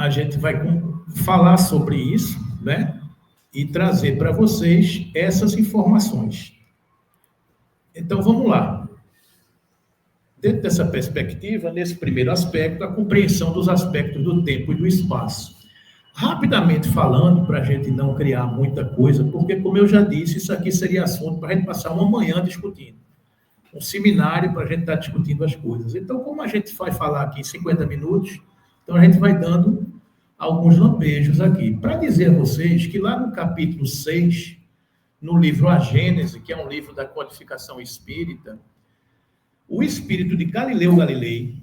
a gente vai falar sobre isso, né? E trazer para vocês essas informações. Então, vamos lá. Dentro dessa perspectiva, nesse primeiro aspecto, a compreensão dos aspectos do tempo e do espaço. Rapidamente falando, para a gente não criar muita coisa, porque, como eu já disse, isso aqui seria assunto para a gente passar uma manhã discutindo. Um seminário para a gente estar discutindo as coisas. Então, como a gente vai falar aqui em 50 minutos, então a gente vai dando alguns lampejos aqui. Para dizer a vocês que lá no capítulo 6, no livro A Gênese, que é um livro da codificação espírita, o espírito de Galileu Galilei,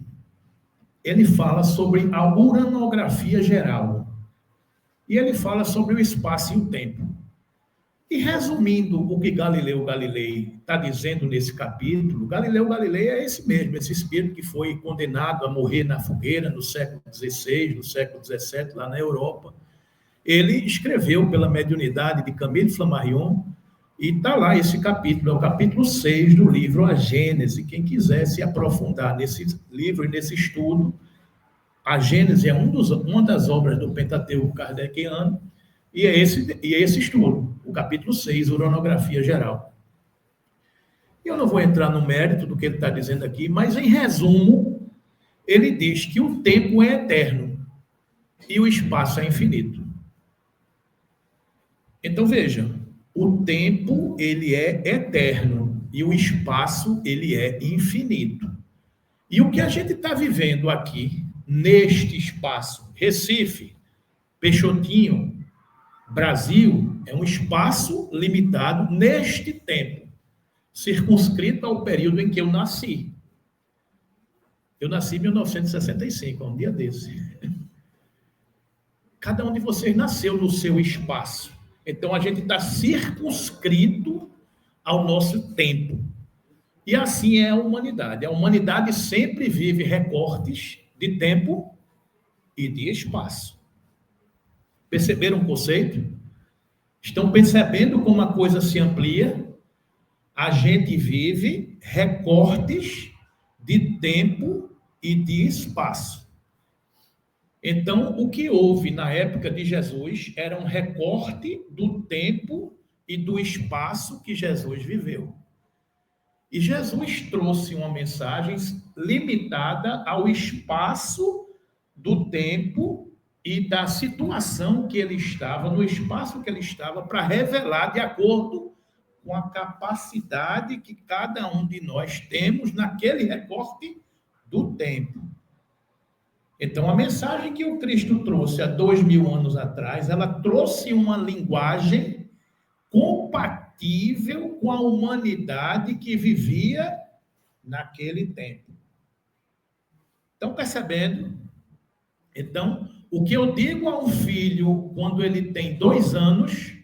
ele fala sobre a uranografia geral. E ele fala sobre o espaço e o tempo. E resumindo o que Galileu Galilei está dizendo nesse capítulo, Galileu Galilei é esse mesmo, esse espírito que foi condenado a morrer na fogueira no século XVI, no século XVII, lá na Europa. Ele escreveu pela mediunidade de Camille Flammarion, e está lá esse capítulo, é o capítulo 6 do livro A Gênese. Quem quiser se aprofundar nesse livro e nesse estudo, A Gênese é uma das obras do Pentateuco kardeciano, e é esse estudo, o capítulo 6, Uranografia Geral. Eu não vou entrar no mérito do que ele está dizendo aqui, mas, em resumo, ele diz que o tempo é eterno e o espaço é infinito. Então, veja, o tempo, ele é eterno e o espaço, ele é infinito. E o que a gente está vivendo aqui, neste espaço, Recife, Peixotinho, Brasil, é um espaço limitado neste tempo, circunscrito ao período em que eu nasci. Eu nasci em 1965, um dia desse. Cada um de vocês nasceu no seu espaço. Então, a gente está circunscrito ao nosso tempo. E assim é a humanidade. A humanidade sempre vive recortes de tempo e de espaço. Perceberam o conceito? Estão percebendo como a coisa se amplia? A gente vive recortes de tempo e de espaço. Então, o que houve na época de Jesus era um recorte do tempo e do espaço que Jesus viveu. E Jesus trouxe uma mensagem limitada ao espaço do tempo e da situação que ele estava, no espaço que ele estava, para revelar de acordo com a capacidade que cada um de nós temos naquele recorte do tempo. Então, a mensagem que o Cristo trouxe há 2000 anos atrás, ela trouxe uma linguagem compatível com a humanidade que vivia naquele tempo. Estão percebendo? Então, o que eu digo a um filho quando ele tem 2 anos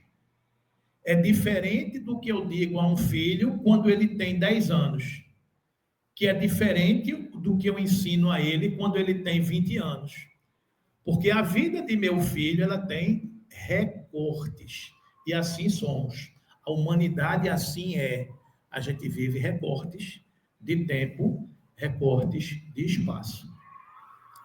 é diferente do que eu digo a um filho quando ele tem 10 anos, que é diferente do que eu ensino a ele quando ele tem 20 anos. Porque a vida de meu filho, ela tem recortes, e assim somos. A humanidade assim é. A gente vive recortes de tempo, recortes de espaço.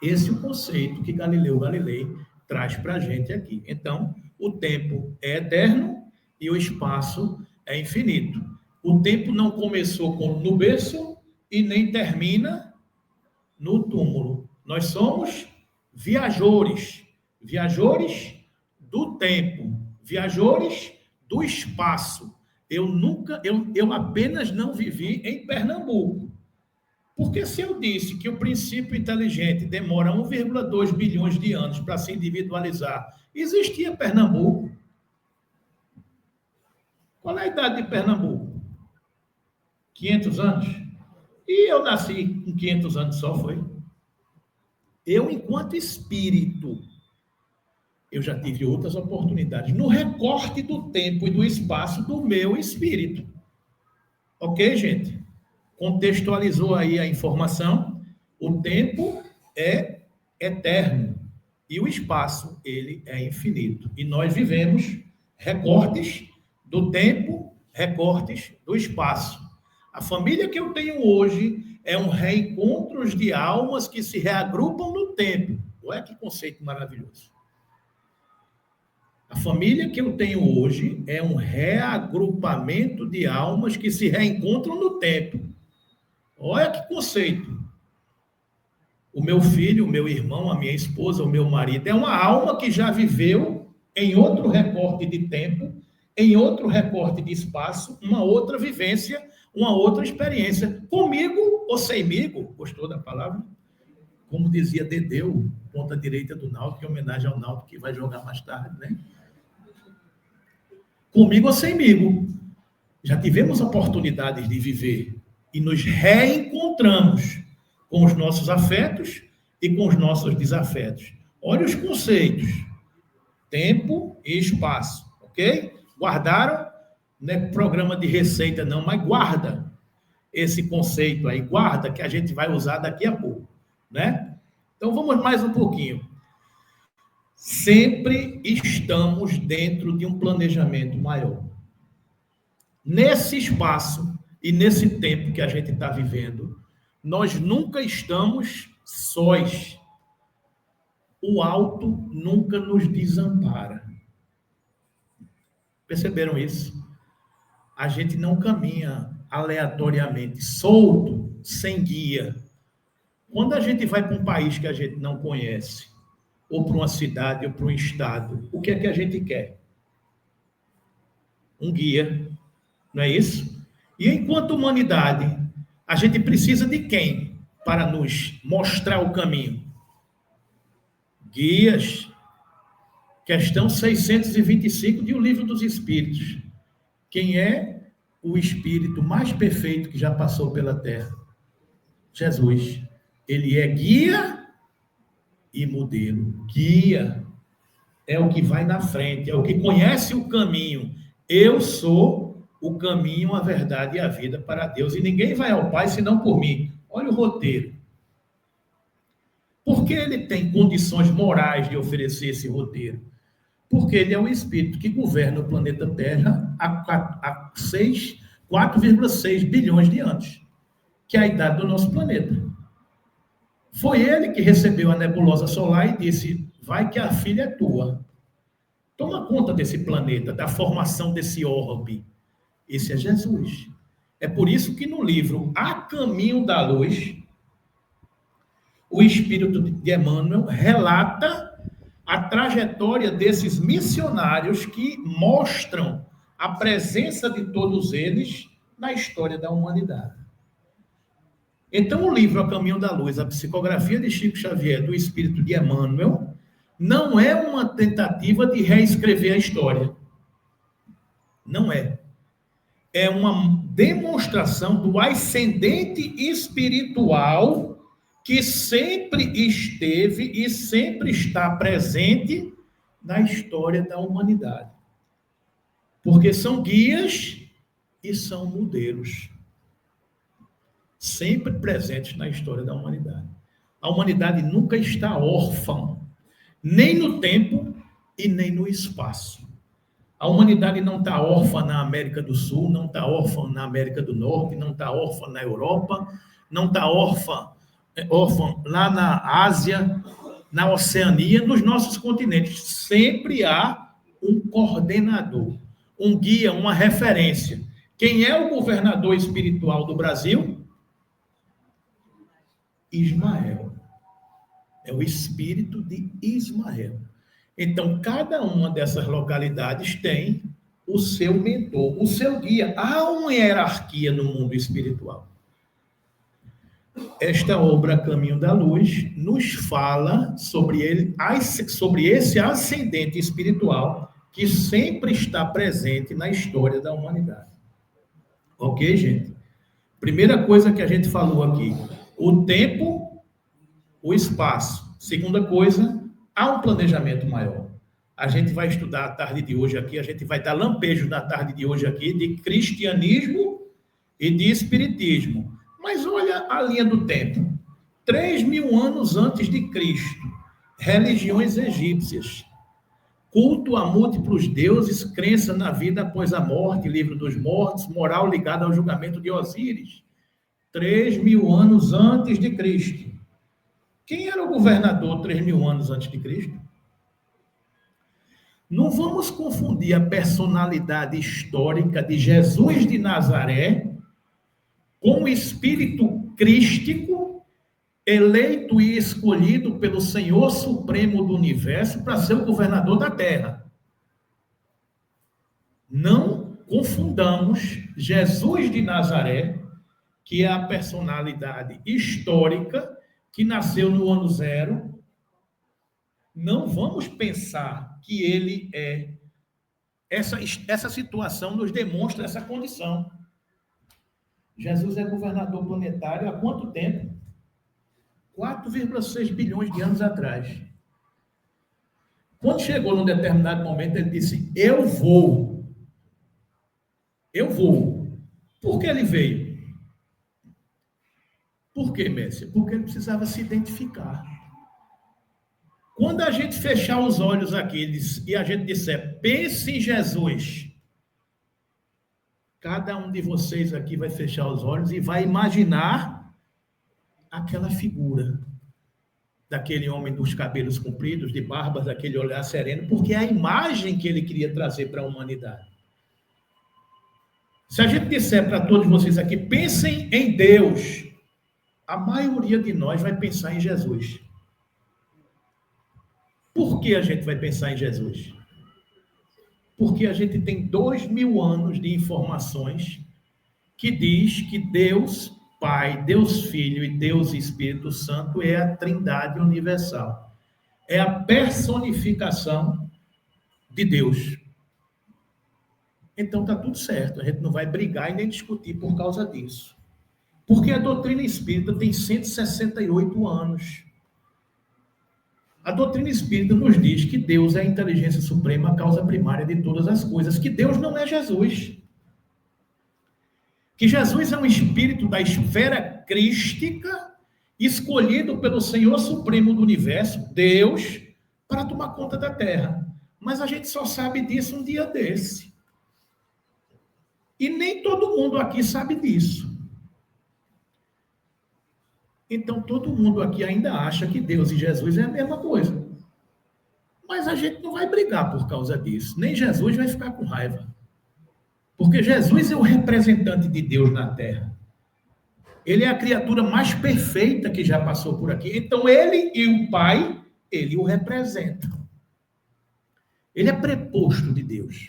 Esse é o conceito que Galileu Galilei traz para a gente aqui. Então, o tempo é eterno e o espaço é infinito. O tempo não começou no berço e nem termina no túmulo. Nós somos viajores, viajores do tempo, viajores do espaço. Eu apenas não vivi em Pernambuco. Porque se eu disse que o princípio inteligente demora 1,2 bilhões de anos para se individualizar, existia Pernambuco? Qual é a idade de Pernambuco? 500 anos? E eu nasci com 500 anos só, foi? Eu, enquanto espírito, eu já tive outras oportunidades no recorte do tempo e do espaço do meu espírito. Ok, gente? Contextualizou aí a informação. O tempo é eterno e o espaço, ele é infinito. E nós vivemos recortes do tempo, recortes do espaço. A família que eu tenho hoje é um reencontro de almas que se reagrupam no tempo, Olha que conceito maravilhoso. A família que eu tenho hoje é um reagrupamento de almas que se reencontram no tempo. Olha que conceito. O meu filho, o meu irmão, a minha esposa, o meu marido, é uma alma que já viveu em outro recorte de tempo, em outro recorte de espaço, uma outra vivência, uma outra experiência. Comigo ou semigo, gostou da palavra? Como dizia Dedeu, ponta direita do Náutico, em homenagem ao Náutico que vai jogar mais tarde, né? Comigo ou semigo. Já tivemos oportunidades de viver e nos reencontramos com os nossos afetos e com os nossos desafetos. Olha os conceitos. Tempo e espaço, ok? Guardaram? Não é programa de receita não, mas guarda esse conceito aí, guarda que a gente vai usar daqui a pouco, né? Então vamos mais um pouquinho. Sempre estamos dentro de um planejamento maior. Nesse espaço e nesse tempo que a gente está vivendo, nós nunca estamos sós. O alto nunca nos desampara. Perceberam isso? A gente não caminha aleatoriamente, solto, sem guia. Quando a gente vai para um país que a gente não conhece, ou para uma cidade, ou para um estado, o que é que a gente quer? Um guia, não é isso? E enquanto humanidade, a gente precisa de quem para nos mostrar o caminho? Guias. Questão 625 de O Livro dos Espíritos. Quem é o espírito mais perfeito que já passou pela Terra? Jesus. Ele é guia e modelo. Guia é o que vai na frente, é o que conhece o caminho. Eu sou o caminho, a verdade e a vida para Deus. E ninguém vai ao Pai senão por mim. Olha o roteiro. Por que ele tem condições morais de oferecer esse roteiro? Porque ele é o espírito que governa o planeta Terra há 4,6 bilhões de anos, que é a idade do nosso planeta. Foi ele que recebeu a nebulosa solar e disse, vai que a filha é tua. Toma conta desse planeta, da formação desse orbe. Esse é Jesus. É por isso que no livro A Caminho da Luz, o espírito de Emmanuel relata a trajetória desses missionários que mostram a presença de todos eles na história da humanidade. Então, o livro A Caminho da Luz, a psicografia de Chico Xavier, do espírito de Emmanuel, não é uma tentativa de reescrever a história. Não é. É uma demonstração do ascendente espiritual que sempre esteve e sempre está presente na história da humanidade. Porque são guias e são modelos. Sempre presentes na história da humanidade. A humanidade nunca está órfã, nem no tempo e nem no espaço. A humanidade não está órfã na América do Sul, não está órfã na América do Norte, não está órfã na Europa, não está órfã lá na Ásia, na Oceania, nos nossos continentes. Sempre há um coordenador, um guia, uma referência. Quem é o governador espiritual do Brasil? Ismael. É o espírito de Ismael. Então, cada uma dessas localidades tem o seu mentor, o seu guia. Há uma hierarquia no mundo espiritual. Esta obra Caminho da Luz nos fala sobre esse ascendente espiritual que sempre está presente na história da humanidade. Ok, gente? Primeira coisa que a gente falou aqui, o tempo, o espaço. Segunda coisa, há um planejamento maior. A gente vai estudar a tarde de hoje aqui, a gente vai dar lampejos na tarde de hoje aqui de cristianismo e de espiritismo. Mas olha a linha do tempo. 3.000 anos antes de Cristo, religiões egípcias, culto a múltiplos deuses, crença na vida após a morte, livro dos mortos, moral ligada ao julgamento de Osíris. 3.000 anos antes de Cristo. Quem era o governador 3.000 anos antes de Cristo? Não vamos confundir a personalidade histórica de Jesus de Nazaré com o espírito crístico eleito e escolhido pelo Senhor Supremo do Universo para ser o governador da Terra. Não confundamos Jesus de Nazaré, que é a personalidade histórica que nasceu no ano zero. Não vamos pensar que ele é. Essa situação nos demonstra essa condição. Jesus é governador planetário há quanto tempo? 4,6 bilhões de anos atrás. Quando chegou num determinado momento, ele disse: eu vou. Eu vou. Por que ele veio? Por quê, Messi? Porque ele precisava se identificar. Quando a gente fechar os olhos aqui e a gente disser, pense em Jesus, cada um de vocês aqui vai fechar os olhos e vai imaginar aquela figura daquele homem dos cabelos compridos, de barbas, daquele olhar sereno, porque é a imagem que ele queria trazer para a humanidade. Se a gente disser para todos vocês aqui, pensem em Deus, a maioria de nós vai pensar em Jesus. Por que a gente vai pensar em Jesus? Porque a gente tem 2.000 anos de informações que diz que Deus Pai, Deus Filho e Deus Espírito Santo é a Trindade universal. É a personificação de Deus. Então está tudo certo, a gente não vai brigar e nem discutir por causa disso. Porque a doutrina espírita tem 168 anos. A doutrina espírita nos diz que Deus é a inteligência suprema, a causa primária de todas as coisas, que Deus não é Jesus. Que Jesus é um espírito da esfera crística, escolhido pelo Senhor Supremo do Universo, Deus, para tomar conta da Terra. Mas a gente só sabe disso um dia desse. E nem todo mundo aqui sabe disso. Então, todo mundo aqui ainda acha que Deus e Jesus é a mesma coisa. Mas a gente não vai brigar por causa disso. Nem Jesus vai ficar com raiva. Porque Jesus é o representante de Deus na Terra. Ele é a criatura mais perfeita que já passou por aqui. Então, ele e o Pai, ele o representam. Ele é preposto de Deus.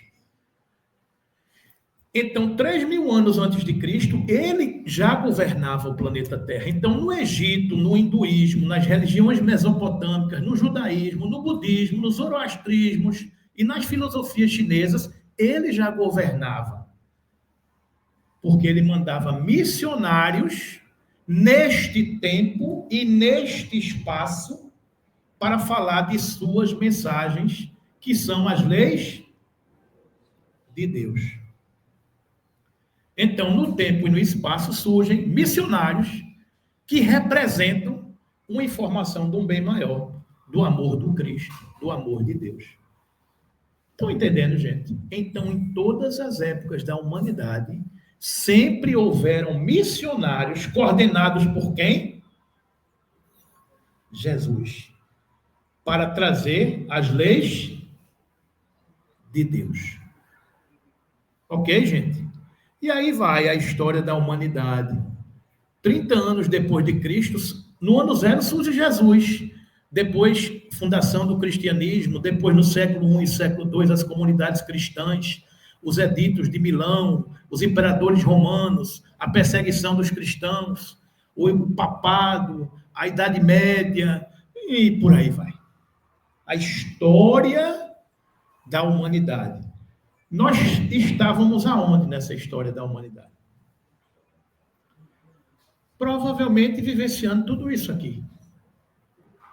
Então, 3.000 anos antes de Cristo, ele já governava o planeta Terra. Então, no Egito, no hinduísmo, nas religiões mesopotâmicas, no judaísmo, no budismo, no zoroastrismo e nas filosofias chinesas, ele já governava. Porque ele mandava missionários neste tempo e neste espaço para falar de suas mensagens, que são as leis de Deus. Então, no tempo e no espaço surgem missionários que representam uma informação de um bem maior, do amor do Cristo, do amor de Deus. Estão entendendo, gente? Então, em todas as épocas da humanidade, sempre houveram missionários coordenados por quem? Jesus. Para trazer as leis de Deus. Ok, gente? E aí vai a história da humanidade. 30 anos depois de Cristo, no ano zero surge Jesus. Depois, fundação do cristianismo. Depois, no século I e século II, as comunidades cristãs, os editos de Milão, os imperadores romanos, a perseguição dos cristãos, o papado, a Idade Média, e por aí vai. A história da humanidade. Nós estávamos aonde nessa história da humanidade? Provavelmente vivenciando tudo isso aqui.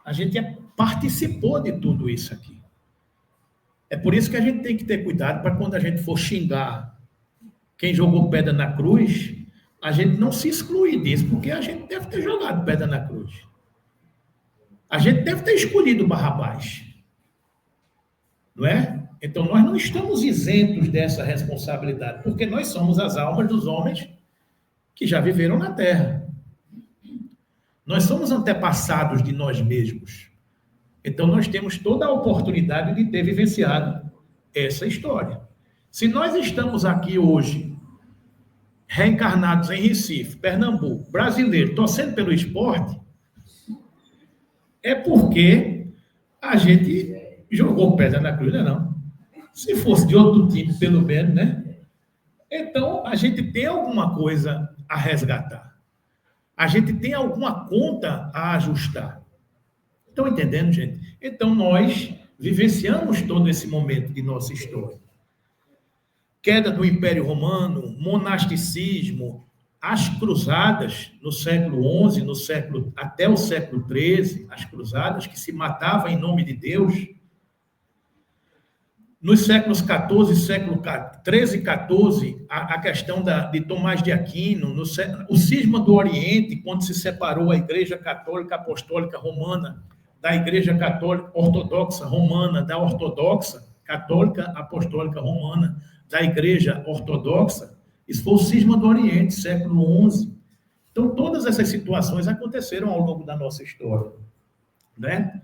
A gente participou de tudo isso aqui. É por isso que a gente tem que ter cuidado para quando a gente for xingar quem jogou pedra na cruz, a gente não se excluir disso, porque a gente deve ter jogado pedra na cruz. A gente deve ter escolhido Barrabás. Não é? Então, nós não estamos isentos dessa responsabilidade, porque nós somos as almas dos homens que já viveram na Terra. Nós somos antepassados de nós mesmos. Então, nós temos toda a oportunidade de ter vivenciado essa história. Se nós estamos aqui hoje, reencarnados em Recife, Pernambuco, brasileiro, torcendo pelo esporte, é porque a gente jogou pedra na cruz, não. Se fosse de outro time, pelo menos, né? Então, a gente tem alguma coisa a resgatar. A gente tem alguma conta a ajustar. Estão entendendo, gente? Então, nós vivenciamos todo esse momento de nossa história. Queda do Império Romano, monasticismo, as cruzadas no século XI, até o século XIII, as cruzadas que se matavam em nome de Deus. Nos séculos XIV, século XIII e XIV, a questão de Tomás de Aquino, o cisma do Oriente, quando se separou a Igreja Católica Apostólica Romana da Igreja Católica Ortodoxa Romana, da Ortodoxa Católica Apostólica Romana, da Igreja Ortodoxa, isso foi o cisma do Oriente, século XI. Então, todas essas situações aconteceram ao longo da nossa história, né?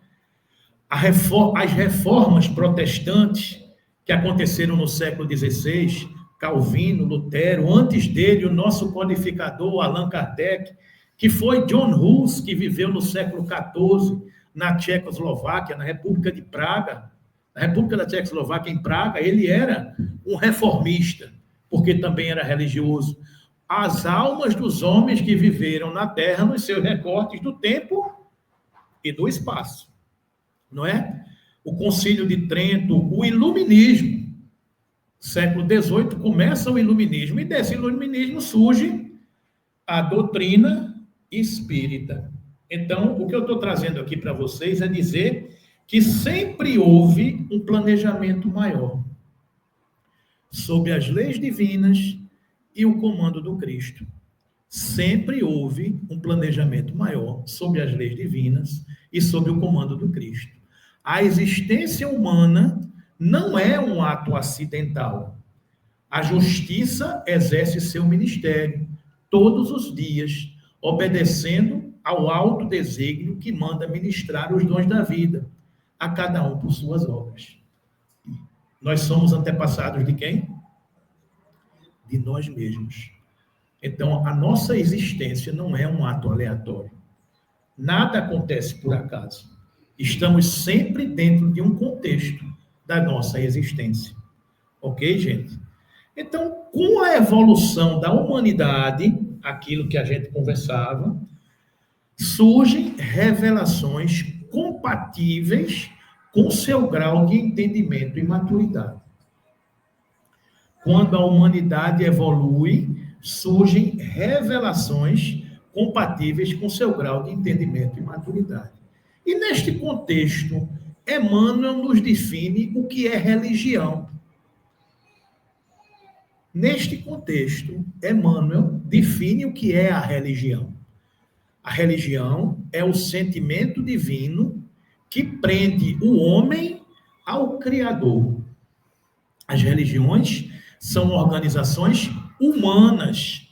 As reformas protestantes que aconteceram no século XVI, Calvino, Lutero, antes dele, o nosso codificador, Allan Kardec, que foi John Hus, que viveu no século XIV, na Tchecoslováquia, na República de Praga, na República da Tchecoslováquia, em Praga, ele era um reformista, porque também era religioso. As almas dos homens que viveram na Terra nos seus recortes do tempo e do espaço, não é? O Concílio de Trento, o Iluminismo. Século XVIII começa o Iluminismo, e desse Iluminismo surge a doutrina espírita. Então, o que eu estou trazendo aqui para vocês é dizer que sempre houve um planejamento maior, sob as leis divinas e o comando do Cristo. Sempre houve um planejamento maior, sob as leis divinas e sob o comando do Cristo. A existência humana não é um ato acidental. A justiça exerce seu ministério todos os dias, obedecendo ao alto desígnio que manda ministrar os dons da vida, a cada um por suas obras. Nós somos antepassados de quem? De nós mesmos. Então, a nossa existência não é um ato aleatório. Nada acontece por acaso. Estamos sempre dentro de um contexto da nossa existência. Ok, gente? Então, com a evolução da humanidade, aquilo que a gente conversava, surgem revelações compatíveis com seu grau de entendimento e maturidade. Quando a humanidade evolui, surgem revelações compatíveis com seu grau de entendimento e maturidade. E neste contexto, Emmanuel nos define o que é religião. Neste contexto, Emmanuel define o que é a religião. A religião é o sentimento divino que prende o homem ao Criador. As religiões são organizações humanas,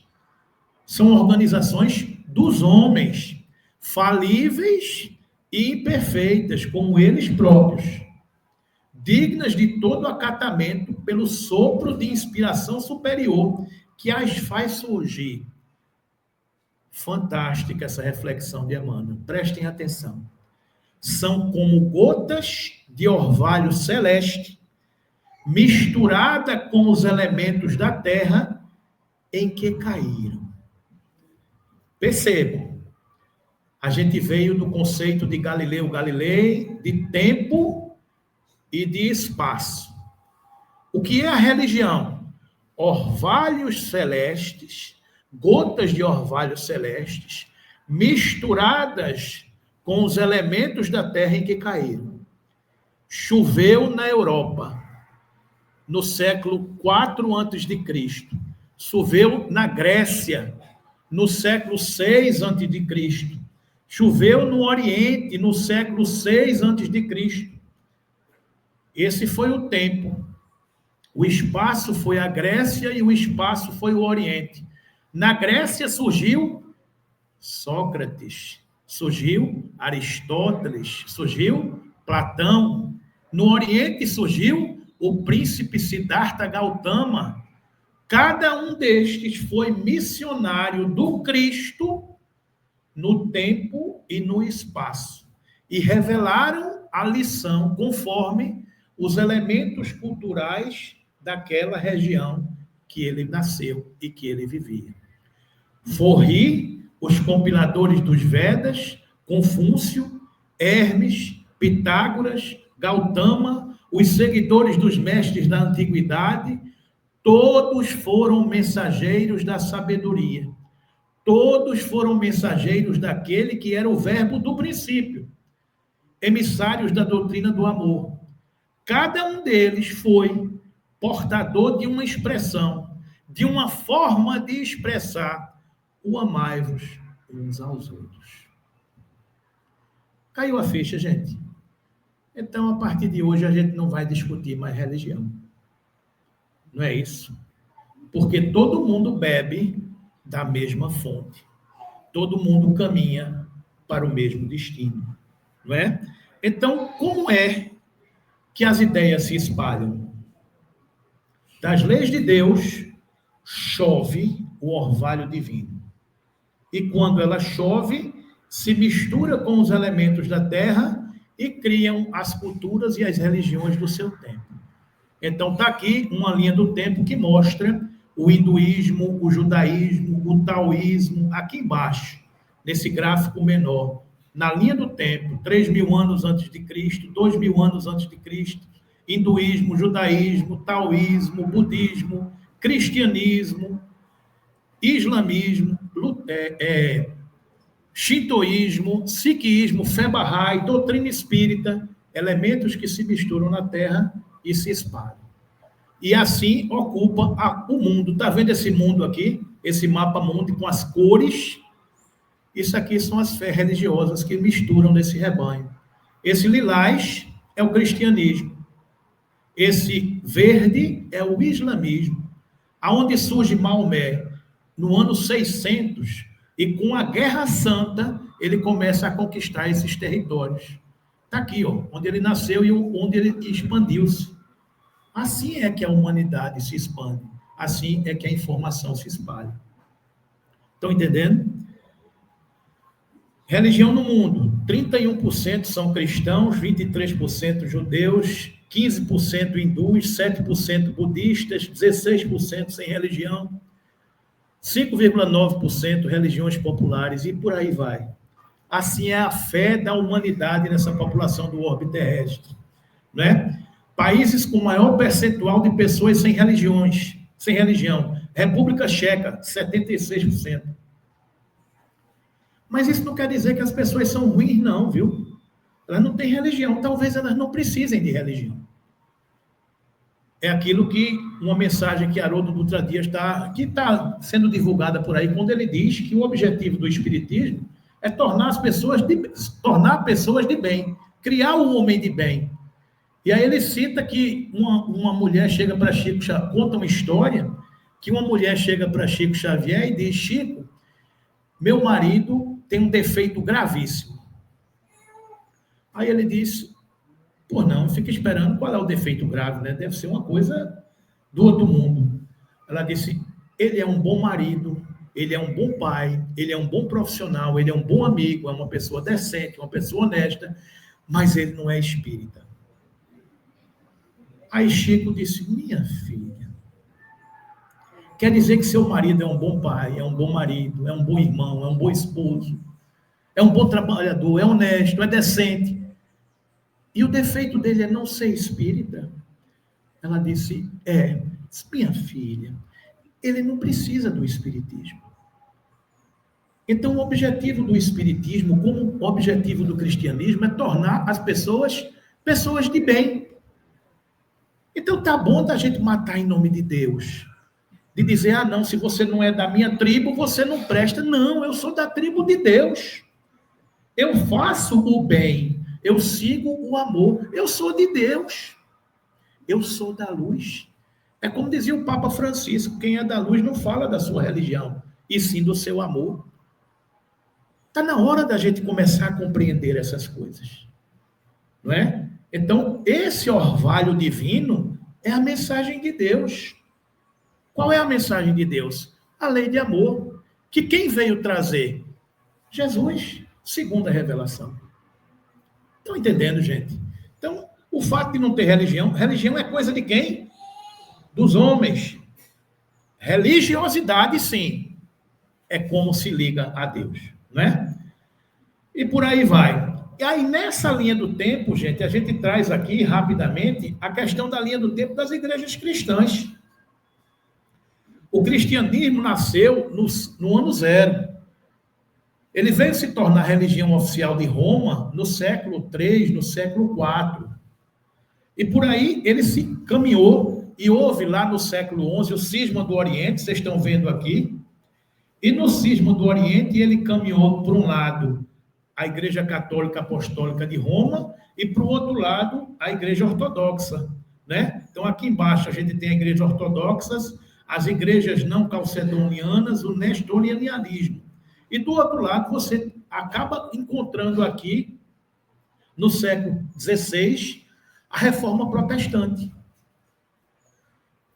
são organizações dos homens, falíveis e imperfeitas, como eles próprios, dignas de todo acatamento pelo sopro de inspiração superior que as faz surgir. Fantástica essa reflexão de Emmanuel. Prestem atenção. São como gotas de orvalho celeste, misturada com os elementos da terra em que caíram. Percebam, a gente veio do conceito de Galileu Galilei, de tempo e de espaço. O que é a religião? Orvalhos celestes, gotas de orvalhos celestes, misturadas com os elementos da terra em que caíram. Choveu na Europa, no século IV a.C. Choveu na Grécia, no século VI a.C. Choveu no Oriente, no século VI a.C. Esse foi o tempo. O espaço foi a Grécia e o espaço foi o Oriente. Na Grécia surgiu Sócrates. surgiu Aristóteles, surgiu Platão. No Oriente surgiu o príncipe Siddhartha Gautama. Cada um destes foi missionário do Cristo no tempo e no espaço, e revelaram a lição conforme os elementos culturais daquela região que ele nasceu e que ele vivia. Forri, os compiladores dos Vedas, Confúcio, Hermes, Pitágoras, Gautama, os seguidores dos mestres da antiguidade, todos foram mensageiros da sabedoria. Todos foram mensageiros daquele que era o verbo do princípio, emissários da doutrina do amor. Cada um deles foi portador de uma expressão, de uma forma de expressar o amai-vos uns aos outros. Caiu a ficha, gente? Então, a partir de hoje, a gente não vai discutir mais religião. Não é isso? Porque todo mundo bebe da mesma fonte. Todo mundo caminha para o mesmo destino, não é? Então, como é que as ideias se espalham? Das leis de Deus chove o orvalho divino. E quando ela chove, se mistura com os elementos da terra e criam as culturas e as religiões do seu tempo. Então, está aqui uma linha do tempo que mostra o hinduísmo, o judaísmo, o taoísmo, aqui embaixo, nesse gráfico menor. Na linha do tempo, 3.000 anos antes de Cristo, 2.000 anos antes de Cristo, hinduísmo, judaísmo, taoísmo, budismo, cristianismo, islamismo, shintoísmo, sikhismo, fé bahá'í, doutrina espírita, elementos que se misturam na Terra e se espalham. E assim ocupa o mundo. Está vendo esse mundo aqui? Esse mapa mundo com as cores? Isso aqui são as fés religiosas que misturam nesse rebanho. Esse lilás é o cristianismo. Esse verde é o islamismo. Aonde surge Maomé? No ano 600. E com a Guerra Santa, ele começa a conquistar esses territórios. Está aqui, ó, onde ele nasceu e onde ele expandiu-se. Assim é que a humanidade se expande. Assim é que a informação se espalha. Estão entendendo? Religião no mundo. 31% são cristãos, 23% judeus, 15% hindus, 7% budistas, 16% sem religião, 5,9% religiões populares e por aí vai. Assim é a fé da humanidade nessa população do orbe terrestre, né? Países com maior percentual de pessoas sem religião. República Tcheca, 76%. Mas isso não quer dizer que as pessoas são ruins, não, viu? Elas não têm religião, talvez elas não precisem de religião. É aquilo que, uma mensagem que Haroldo Dutra Dias está sendo divulgada por aí, quando ele diz que o objetivo do espiritismo é tornar pessoas de bem, criar um homem de bem. E aí ele cita que uma mulher chega para Chico, conta uma história, que uma mulher chega para Chico Xavier e diz: Chico, meu marido tem um defeito gravíssimo. Aí ele disse: pô, não, fica esperando qual é o defeito grave, né? Deve ser uma coisa do outro mundo. Ela disse: ele é um bom marido, ele é um bom pai, ele é um bom profissional, ele é um bom amigo, é uma pessoa decente, uma pessoa honesta, mas ele não é espírita. Aí Chico disse: minha filha, quer dizer que seu marido é um bom pai, é um bom marido, é um bom irmão, é um bom esposo, é um bom trabalhador, é honesto, é decente. E o defeito dele é não ser espírita? Ela disse: minha filha, ele não precisa do espiritismo. Então, o objetivo do espiritismo, como o objetivo do cristianismo, é tornar as pessoas de bem. Então, tá bom da gente matar em nome de Deus. De dizer: ah, não, se você não é da minha tribo, você não presta. Não, eu sou da tribo de Deus. Eu faço o bem, eu sigo o amor, eu sou de Deus. Eu sou da luz. É como dizia o Papa Francisco: quem é da luz não fala da sua religião, e sim do seu amor. Está na hora da gente começar a compreender essas coisas, não é? Então, esse orvalho divino é a mensagem de Deus. Qual é a mensagem de Deus? A lei de amor, que quem veio trazer? Jesus, segundo a revelação. Estão entendendo, gente? Então, o fato de não ter religião, religião é coisa de quem? Dos homens. Religiosidade, sim, é como se liga a Deus, né? E por aí vai. E aí, nessa linha do tempo, gente, a gente traz aqui, rapidamente, a questão da linha do tempo das igrejas cristãs. O cristianismo nasceu no ano zero. Ele veio se tornar religião oficial de Roma no século III, no século IV. E por aí ele se caminhou, e houve lá no século XI o cisma do Oriente, vocês estão vendo aqui. E no cisma do Oriente ele caminhou, por um lado, a Igreja Católica Apostólica de Roma, e, por outro lado, a Igreja Ortodoxa, né? Então, aqui embaixo a gente tem a Igreja Ortodoxa, as igrejas não calcedonianas, o nestorianismo. E, do outro lado, você acaba encontrando aqui, no século XVI, a Reforma Protestante.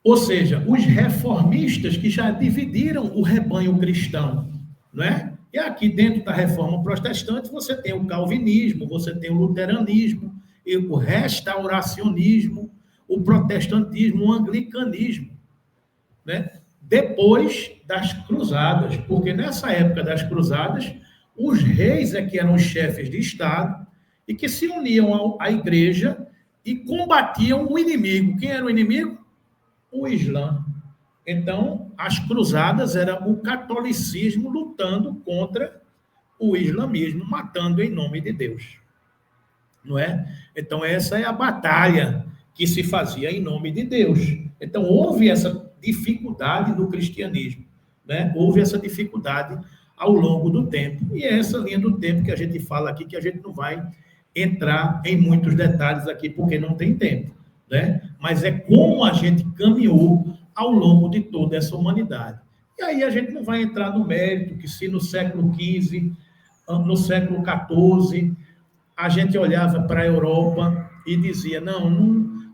Ou seja, os reformistas que já dividiram o rebanho cristão, não é? E aqui dentro da Reforma Protestante você tem o calvinismo, você tem o luteranismo, o restauracionismo, o protestantismo, o anglicanismo, né? Depois das cruzadas, porque nessa época das cruzadas, os reis é que eram os chefes de Estado e que se uniam à igreja e combatiam o inimigo. Quem era o inimigo? O Islã. Então, as cruzadas era o catolicismo lutando contra o islamismo, matando em nome de Deus. Não é? Então, essa é a batalha que se fazia em nome de Deus. Então, houve essa dificuldade do cristianismo, né? Houve essa dificuldade ao longo do tempo. E é essa linha do tempo que a gente fala aqui, que a gente não vai entrar em muitos detalhes aqui, porque não tem tempo, né? Mas é como a gente caminhou ao longo de toda essa humanidade. E aí a gente não vai entrar no mérito que se no século XV, no século XIV, a gente olhava para a Europa e dizia,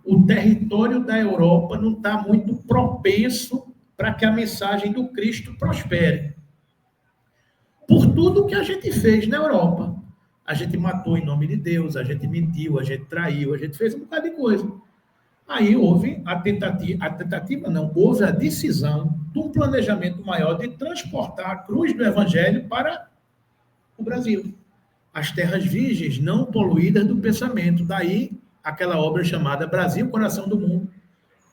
o território da Europa não está muito propenso para que a mensagem do Cristo prospere. Por tudo que a gente fez na Europa. A gente matou em nome de Deus, a gente mentiu, a gente traiu, a gente fez um bocado de coisa. Aí houve houve a decisão de um planejamento maior de transportar a cruz do Evangelho para o Brasil. As terras virgens não poluídas do pensamento. Daí, aquela obra chamada Brasil, Coração do Mundo,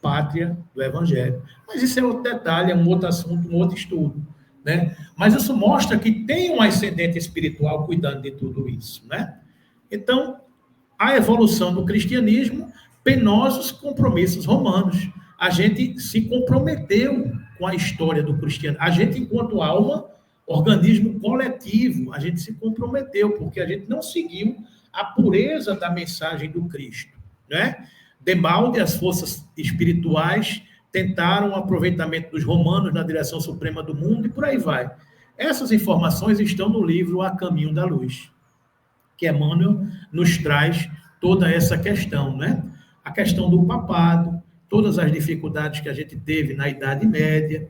Pátria do Evangelho. Mas isso é outro detalhe, é um outro assunto, um outro estudo, né? Mas isso mostra que tem um ascendente espiritual cuidando de tudo isso, né? Então, a evolução do cristianismo, penosos compromissos romanos. A gente se comprometeu com a história do cristianismo. A gente, enquanto alma, organismo coletivo, a gente se comprometeu, porque a gente não seguiu a pureza da mensagem do Cristo, né? Debalde, as forças espirituais tentaram o aproveitamento dos romanos na direção suprema do mundo e por aí vai. Essas informações estão no livro A Caminho da Luz, que Emmanuel nos traz toda essa questão, né? A questão do papado, todas as dificuldades que a gente teve na Idade Média.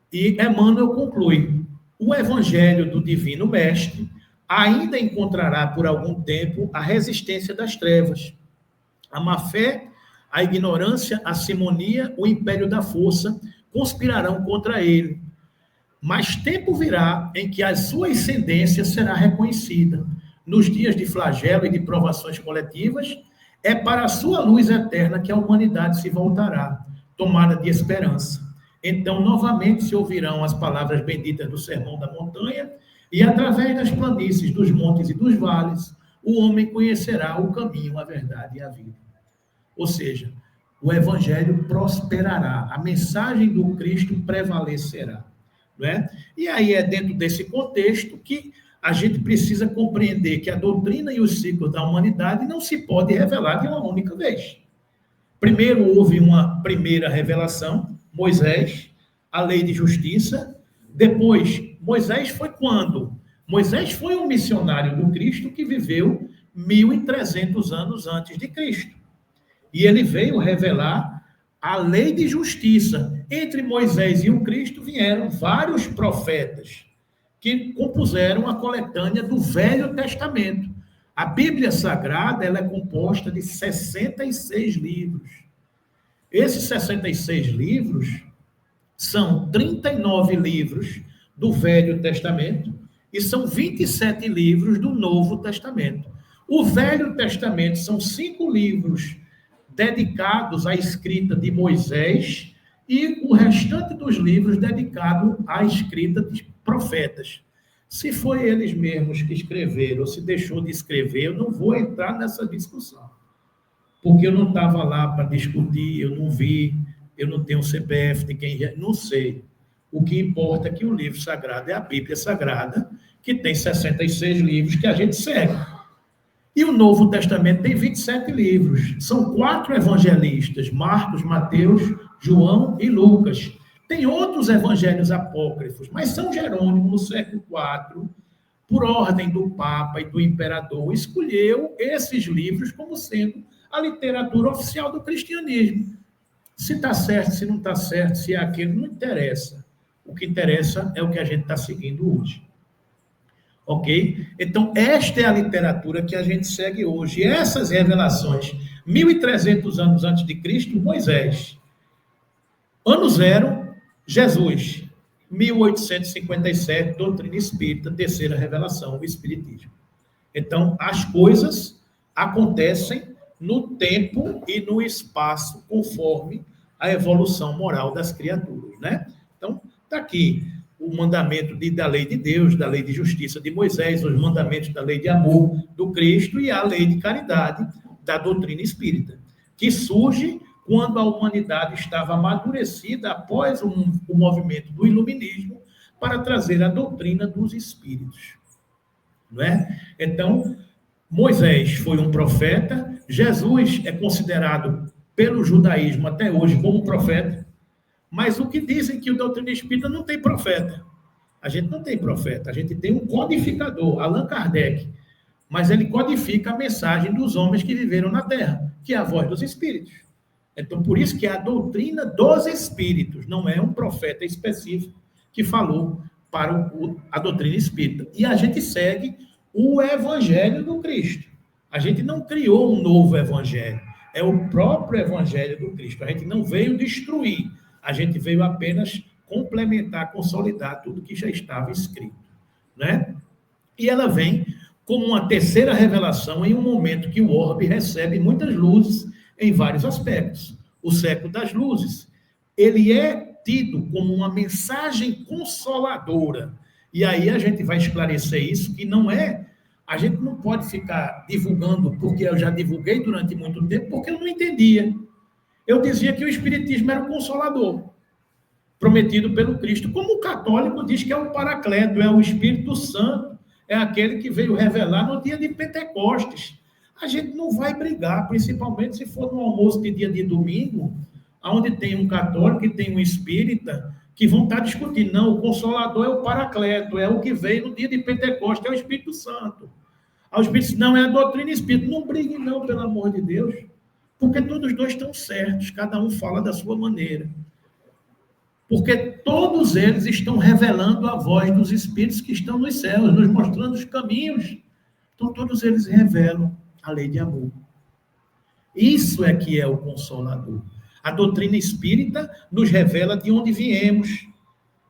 E Emmanuel conclui, o Evangelho do Divino Mestre ainda encontrará por algum tempo a resistência das trevas. A má-fé, a ignorância, a simonia, o império da força conspirarão contra ele. Mas tempo virá em que a sua ascendência será reconhecida. Nos dias de flagelo e de provações coletivas, é para a sua luz eterna que a humanidade se voltará, tomada de esperança. Então, novamente, se ouvirão as palavras benditas do Sermão da Montanha, e através das planícies, dos montes e dos vales, o homem conhecerá o caminho, a verdade e a vida. Ou seja, o Evangelho prosperará, a mensagem do Cristo prevalecerá. Não é? E aí é dentro desse contexto que a gente precisa compreender que a doutrina e os ciclos da humanidade não se pode revelar de uma única vez. Primeiro houve uma primeira revelação, Moisés, a lei de justiça. Depois, Moisés foi quando? Moisés foi um missionário do Cristo que viveu 1.300 anos antes de Cristo. E ele veio revelar a lei de justiça. Entre Moisés e o Cristo vieram vários profetas que compuseram a coletânea do Velho Testamento. A Bíblia Sagrada ela é composta de 66 livros. Esses 66 livros são 39 livros do Velho Testamento e são 27 livros do Novo Testamento. O Velho Testamento são 5 livros dedicados à escrita de Moisés e o restante dos livros dedicado à escrita de profetas. Se foi eles mesmos que escreveram ou se deixou de escrever, eu não vou entrar nessa discussão, porque eu não estava lá para discutir, eu não vi, eu não tenho CPF de quem... Não sei. O que importa é que o livro sagrado é a Bíblia Sagrada, que tem 66 livros que a gente segue. E o Novo Testamento tem 27 livros. São 4 evangelistas, Marcos, Mateus, João e Lucas. Tem outros evangelhos apócrifos, mas São Jerônimo, no século IV, por ordem do Papa e do Imperador, escolheu esses livros como sendo a literatura oficial do cristianismo. Se está certo, se não está certo, se é aquilo, não interessa. O que interessa é o que a gente está seguindo hoje. Ok? Então, esta é a literatura que a gente segue hoje. E essas revelações, 1.300 anos antes de Cristo, Moisés. Ano zero, Jesus. 1857, doutrina espírita, terceira revelação, o espiritismo. Então, as coisas acontecem no tempo e no espaço, conforme a evolução moral das criaturas, né? Então, está aqui o mandamento da lei de Deus, da lei de justiça de Moisés, os mandamentos da lei de amor do Cristo e a lei de caridade da doutrina espírita, que surge quando a humanidade estava amadurecida após o movimento do iluminismo para trazer a doutrina dos espíritos, não é? Então, Moisés foi um profeta, Jesus é considerado pelo judaísmo até hoje como um profeta, mas o que dizem que o doutrina espírita não tem profeta. A gente não tem profeta, a gente tem um codificador, Allan Kardec, mas ele codifica a mensagem dos homens que viveram na Terra, que é a voz dos espíritos. Então, por isso que é a doutrina dos espíritos, não é um profeta específico que falou para a doutrina espírita. E a gente segue o evangelho do Cristo. A gente não criou um novo evangelho, é o próprio evangelho do Cristo. A gente não veio destruir, a gente veio apenas complementar, consolidar tudo que já estava escrito, né? E ela vem como uma terceira revelação em um momento que o orbe recebe muitas luzes em vários aspectos. O século das luzes, ele é tido como uma mensagem consoladora. E aí a gente vai esclarecer isso, que não é... A gente não pode ficar divulgando, porque eu já divulguei durante muito tempo, porque eu não entendia. Eu dizia que o espiritismo era o consolador, prometido pelo Cristo. Como o católico diz que é o Paracleto, é o Espírito Santo, é aquele que veio revelar no dia de Pentecostes. A gente não vai brigar, principalmente se for no almoço de dia de domingo, onde tem um católico e tem um espírita, que vão estar discutindo. Não, o Consolador é o Paracleto, é o que veio no dia de Pentecostes, é o Espírito Santo. Aí o Espírito não, é a doutrina espírita. Não briguem não, pelo amor de Deus, porque todos os dois estão certos, cada um fala da sua maneira. Porque todos eles estão revelando a voz dos espíritos que estão nos céus, nos mostrando os caminhos. Então todos eles revelam a lei de amor. Isso é que é o Consolador. A doutrina espírita nos revela de onde viemos.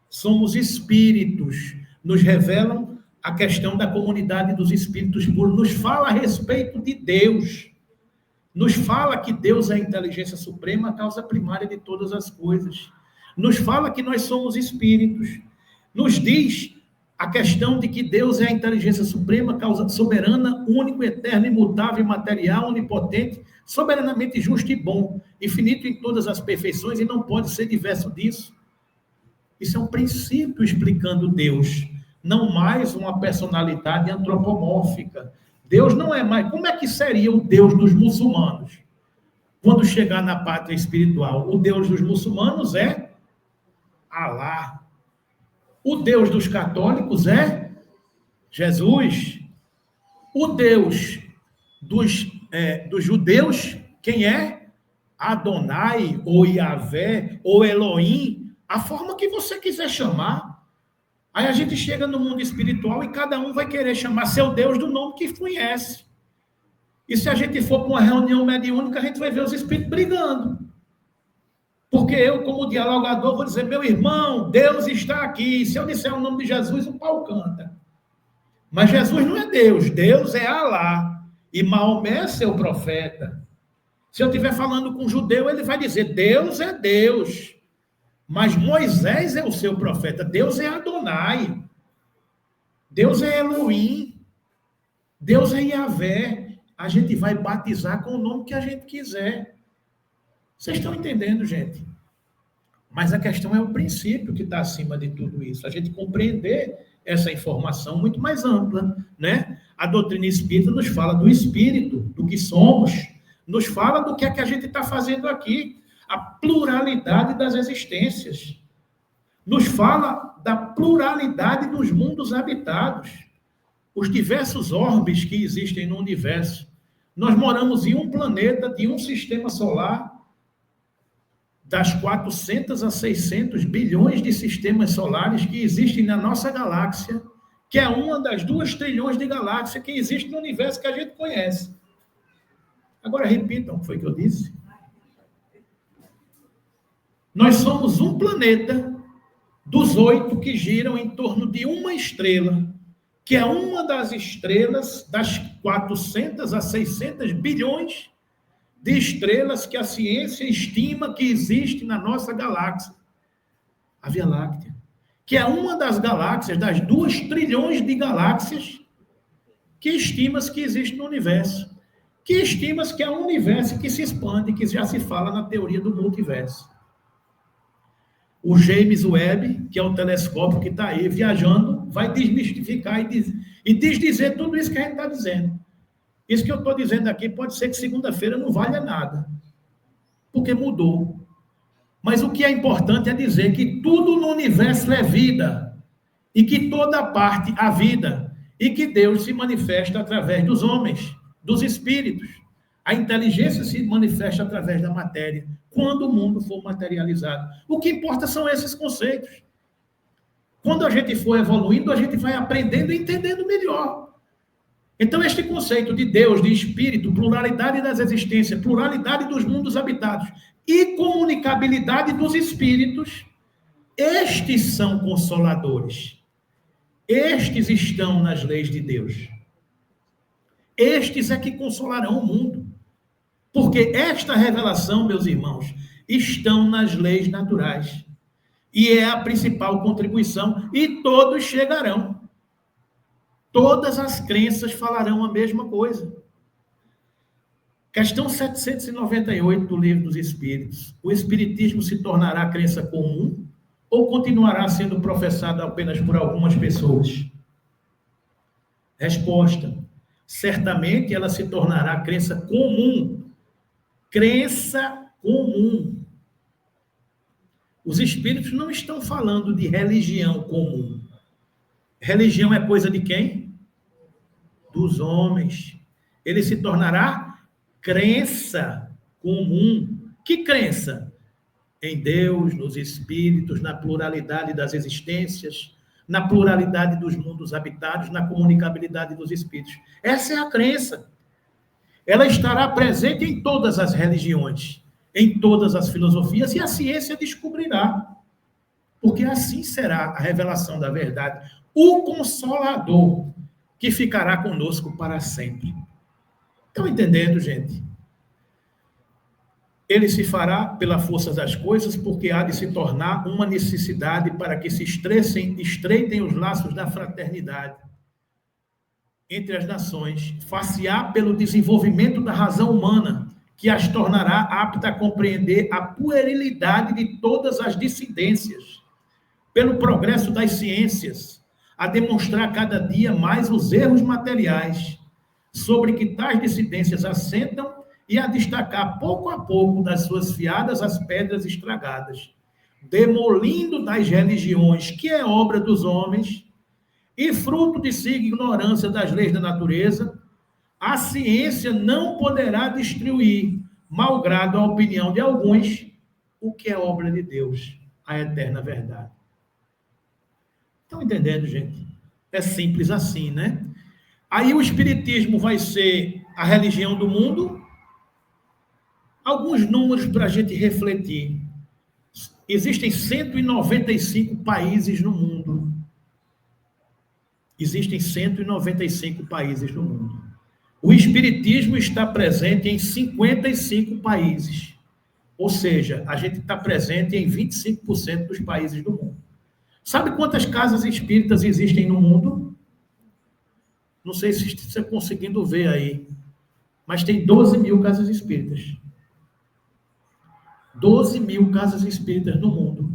Somos espíritos. Nos revelam a questão da comunidade dos espíritos puros. Nos fala a respeito de Deus. Nos fala que Deus é a inteligência suprema, a causa primária de todas as coisas. Nos fala que nós somos espíritos. Nos diz a questão de que Deus é a inteligência suprema, causa soberana, único, eterno, imutável, imaterial, onipotente, soberanamente justo e bom, infinito em todas as perfeições e não pode ser diverso disso. Isso é um princípio explicando Deus, não mais uma personalidade antropomórfica. Deus não é mais... Como é que seria o Deus dos muçulmanos? Quando chegar na pátria espiritual, o Deus dos muçulmanos é Alá. O Deus dos católicos é Jesus, o Deus dos judeus, quem é? Adonai, ou Yahvé, ou Elohim, a forma que você quiser chamar. Aí a gente chega no mundo espiritual e cada um vai querer chamar seu Deus do nome que conhece. E se a gente for para uma reunião mediúnica, a gente vai ver os espíritos brigando. Porque eu, como dialogador, vou dizer, meu irmão, Deus está aqui. Se eu disser o nome de Jesus, o pau canta. Mas Jesus não é Deus, Deus é Alá. E Maomé é seu profeta. Se eu estiver falando com um judeu, ele vai dizer, Deus é Deus. Mas Moisés é o seu profeta. Deus é Adonai. Deus é Elohim. Deus é Yahvé. A gente vai batizar com o nome que a gente quiser. Vocês estão entendendo, gente? Mas a questão é o princípio que está acima de tudo isso. A gente compreender essa informação muito mais ampla, né? A doutrina espírita nos fala do espírito, do que somos, nos fala do que é que a gente está fazendo aqui. A pluralidade das existências. Nos fala da pluralidade dos mundos habitados. Os diversos orbes que existem no universo. Nós moramos em um planeta de um sistema solar, das 400 a 600 bilhões de sistemas solares que existem na nossa galáxia, que é uma das 2 trilhões de galáxias que existe no universo que a gente conhece. Agora repitam o que foi que eu disse. Nós somos um planeta dos 8 que giram em torno de uma estrela, que é uma das estrelas das 400 a 600 bilhões de estrelas que a ciência estima que existe na nossa galáxia, a Via Láctea, que é uma das galáxias, das 2 trilhões de galáxias que estima-se que existe no universo, que estima-se que é um universo que se expande, que já se fala na teoria do multiverso. O James Webb, que é o telescópio que está aí viajando, vai desmistificar e desdizer tudo isso que a gente está dizendo. Isso que eu estou dizendo aqui pode ser que segunda-feira não valha nada, porque mudou. Mas o que é importante é dizer que tudo no universo é vida, e que toda parte há vida, e que Deus se manifesta através dos homens, dos espíritos. A inteligência se manifesta através da matéria, quando o mundo for materializado. O que importa são esses conceitos. Quando a gente for evoluindo, a gente vai aprendendo e entendendo melhor. Então, este conceito de Deus, de espírito, pluralidade das existências, pluralidade dos mundos habitados e comunicabilidade dos espíritos, estes são consoladores. Estes estão nas leis de Deus. Estes é que consolarão o mundo. Porque esta revelação, meus irmãos, estão nas leis naturais. E é a principal contribuição. E todos chegarão. Todas as crenças falarão a mesma coisa. Questão 798 do Livro dos Espíritos. O Espiritismo se tornará crença comum ou continuará sendo professado apenas por algumas pessoas? Resposta. Certamente ela se tornará crença comum. Crença comum. Os espíritos não estão falando de religião comum. Religião é coisa de quem? Dos homens. Ele se tornará crença comum. Que crença? Em Deus, nos espíritos, na pluralidade das existências, na pluralidade dos mundos habitados, na comunicabilidade dos espíritos. Essa é a crença. Ela estará presente em todas as religiões, em todas as filosofias, e a ciência descobrirá. Porque assim será a revelação da verdade. O Consolador, que ficará conosco para sempre. Estão entendendo, gente? Ele se fará pela força das coisas, porque há de se tornar uma necessidade para que se estreitem os laços da fraternidade entre as nações, far-se-á pelo desenvolvimento da razão humana, que as tornará apta a compreender a puerilidade de todas as dissidências, pelo progresso das ciências, a demonstrar cada dia mais os erros materiais sobre que tais dissidências assentam e a destacar pouco a pouco das suas fiadas as pedras estragadas, demolindo das religiões, que é obra dos homens, e fruto de sua ignorância das leis da natureza, a ciência não poderá destruir, malgrado a opinião de alguns, o que é obra de Deus, a eterna verdade. Estão entendendo, gente? É simples assim, né? Aí o espiritismo vai ser a religião do mundo. Alguns números para a gente refletir. Existem 195 países no mundo. Existem 195 países no mundo. O espiritismo está presente em 55 países. Ou seja, a gente está presente em 25% dos países do mundo. Sabe quantas casas espíritas existem no mundo? Não sei se você está conseguindo ver aí, mas tem 12 mil casas espíritas. 12 mil casas espíritas no mundo.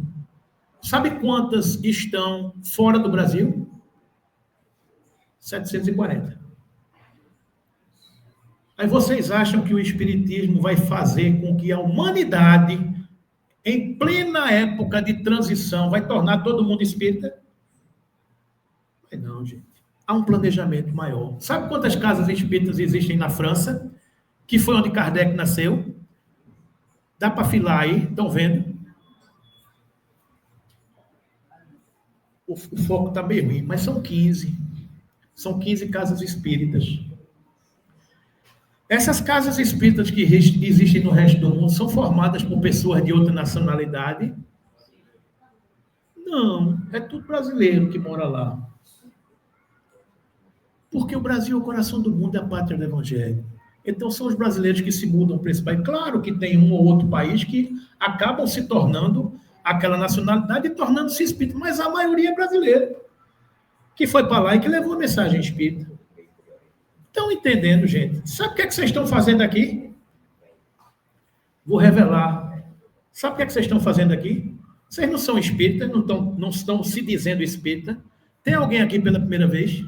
Sabe quantas estão fora do Brasil? 740. Aí vocês acham que o espiritismo vai fazer com que a humanidade, em plena época de transição, vai tornar todo mundo espírita? Não, gente. Há um planejamento maior. Sabe quantas casas espíritas existem na França? Que foi onde Kardec nasceu? Dá para filar aí? Estão vendo? O foco está meio ruim, mas são 15. São 15 casas espíritas. Essas casas espíritas que existem no resto do mundo são formadas por pessoas de outra nacionalidade? Não, é tudo brasileiro que mora lá. Porque o Brasil é o coração do mundo, é a pátria do Evangelho. Então, são os brasileiros que se mudam para esse país. Claro que tem um ou outro país que acabam se tornando aquela nacionalidade e tornando-se espírita, mas a maioria é brasileira, que foi para lá e que levou a mensagem espírita. Estão entendendo, gente? Sabe o que é que vocês estão fazendo aqui? Vou revelar. Sabe o que é que vocês estão fazendo aqui? Vocês não são espíritas, não estão se dizendo espírita. Tem alguém aqui pela primeira vez?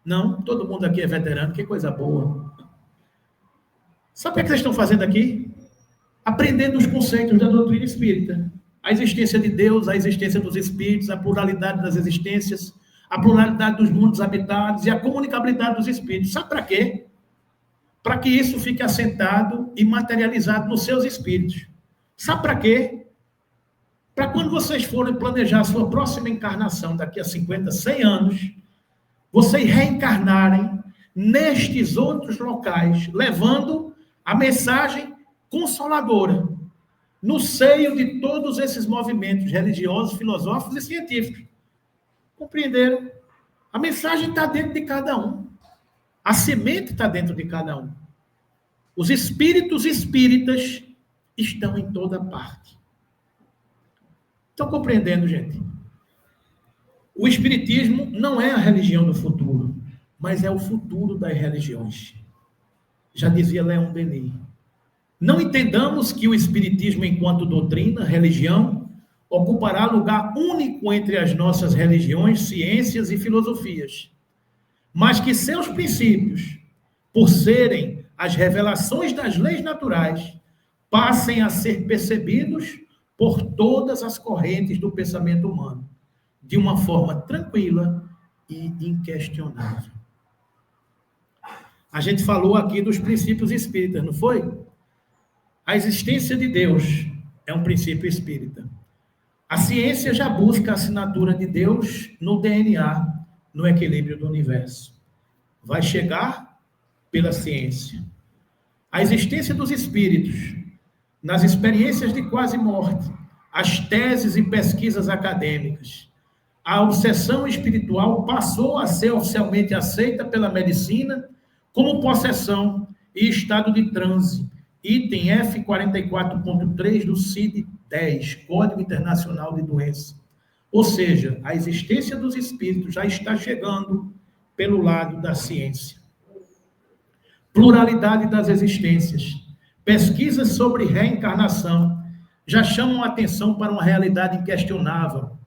Não? Todo mundo aqui é veterano, que coisa boa. Sabe o que é que vocês estão fazendo aqui? Aprendendo os conceitos da doutrina espírita. A existência de Deus, a existência dos espíritos, a pluralidade das existências, a pluralidade dos mundos habitados e a comunicabilidade dos espíritos. Sabe para quê? Para que isso fique assentado e materializado nos seus espíritos. Sabe para quê? Para quando vocês forem planejar a sua próxima encarnação daqui a 50, 100 anos, vocês reencarnarem nestes outros locais, levando a mensagem consoladora no seio de todos esses movimentos religiosos, filosóficos e científicos. Compreenderam? A mensagem está dentro de cada um. A semente está dentro de cada um. Os espíritos espíritas estão em toda parte. Estão compreendendo, gente? O espiritismo não é a religião do futuro, mas é o futuro das religiões. Já dizia Leon Denis. Não entendamos que o espiritismo, enquanto doutrina, religião, ocupará lugar único entre as nossas religiões, ciências e filosofias, mas que seus princípios, por serem as revelações das leis naturais, passem a ser percebidos por todas as correntes do pensamento humano, de uma forma tranquila e inquestionável. A gente falou aqui dos princípios espíritas, não foi? A existência de Deus é um princípio espírita. A ciência já busca a assinatura de Deus no DNA, no equilíbrio do universo. Vai chegar pela ciência. A existência dos espíritos, nas experiências de quase morte, as teses e pesquisas acadêmicas, a obsessão espiritual passou a ser oficialmente aceita pela medicina como possessão e estado de transe, item F44.3 do CID-10, Código Internacional de Doença. Ou seja, a existência dos espíritos já está chegando pelo lado da ciência. Pluralidade das existências. Pesquisas sobre reencarnação já chamam a atenção para uma realidade inquestionável.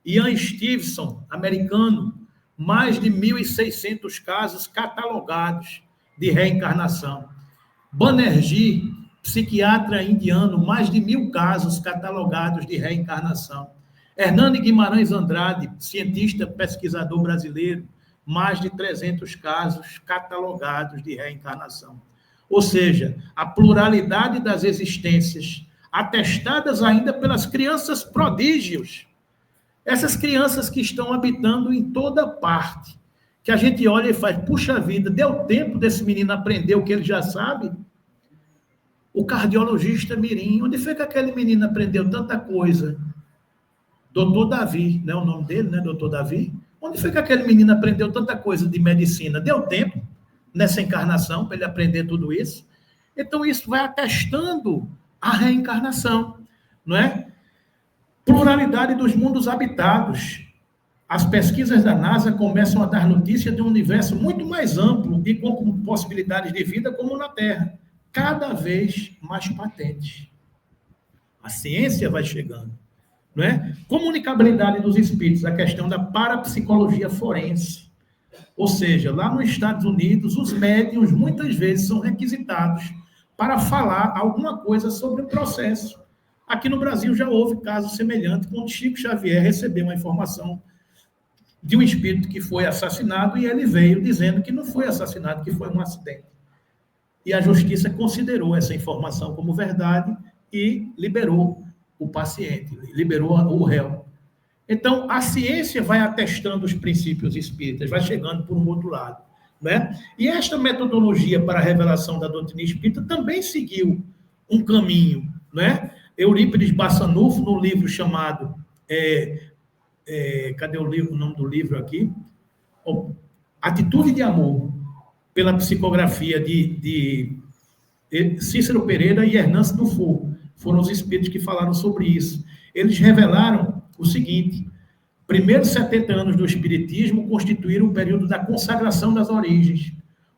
Ian Stevenson, americano, mais de 1.600 casos catalogados de reencarnação. Banerjee, psiquiatra indiano, mais de 1.000 casos catalogados de reencarnação. Hernani Guimarães Andrade, cientista pesquisador brasileiro, mais de 300 casos catalogados de reencarnação. Ou seja, a pluralidade das existências, atestadas ainda pelas crianças prodígios, essas crianças que estão habitando em toda parte, que a gente olha e faz, puxa vida, deu tempo desse menino aprender o que ele já sabe? O cardiologista mirim, onde foi que aquele menino aprendeu tanta coisa? Doutor Davi, não é o nome dele, né, doutor Davi? Onde foi que aquele menino aprendeu tanta coisa de medicina? Deu tempo nessa encarnação para ele aprender tudo isso? Então, isso vai atestando a reencarnação, não é? Pluralidade dos mundos habitados. As pesquisas da NASA começam a dar notícia de um universo muito mais amplo e com possibilidades de vida como na Terra, cada vez mais patentes. A ciência vai chegando, não é? Comunicabilidade dos espíritos, a questão da parapsicologia forense. Ou seja, lá nos Estados Unidos, os médiuns muitas vezes são requisitados para falar alguma coisa sobre o processo. Aqui no Brasil já houve casos semelhantes, quando Chico Xavier recebeu uma informação de um espírito que foi assassinado e ele veio dizendo que não foi assassinado, que foi um acidente. E a justiça considerou essa informação como verdade e liberou o paciente, liberou o réu. Então, a ciência vai atestando os princípios espíritas, vai chegando por um outro lado, né? E esta metodologia para a revelação da doutrina espírita também seguiu um caminho, né? Eurípides Bassanufo, no livro chamado... cadê o nome do livro aqui? Atitude de Amor, pela psicografia de Cícero Pereira e Hernance Dufour. Foram os espíritos que falaram sobre isso. Eles revelaram o seguinte: primeiros 70 anos do espiritismo constituíram o período da consagração das origens.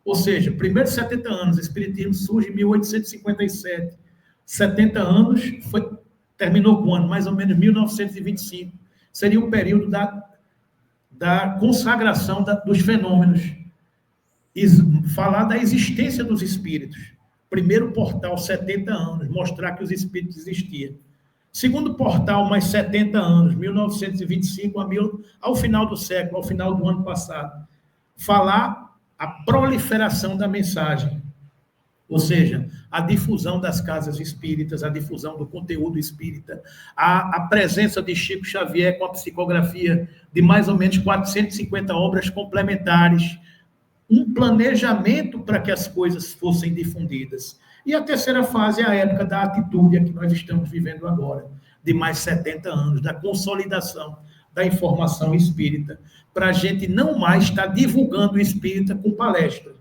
Ou seja, primeiros 70 anos, o espiritismo surge em 1857. 70 anos, terminou com o ano, mais ou menos 1925. Seria o período da consagração dos fenômenos. Falar da existência dos espíritos. Primeiro portal, 70 anos, mostrar que os espíritos existiam. Segundo portal, mais 70 anos, 1925 ao final do século, ao final do ano passado. Falar a proliferação da mensagem. Ou seja, a difusão das casas espíritas, a difusão do conteúdo espírita, a presença de Chico Xavier com a psicografia de mais ou menos 450 obras complementares, um planejamento para que as coisas fossem difundidas. E a terceira fase é a época da atitude, a que nós estamos vivendo agora, de mais 70 anos, da consolidação da informação espírita, para a gente não mais estar divulgando o espírita com palestra,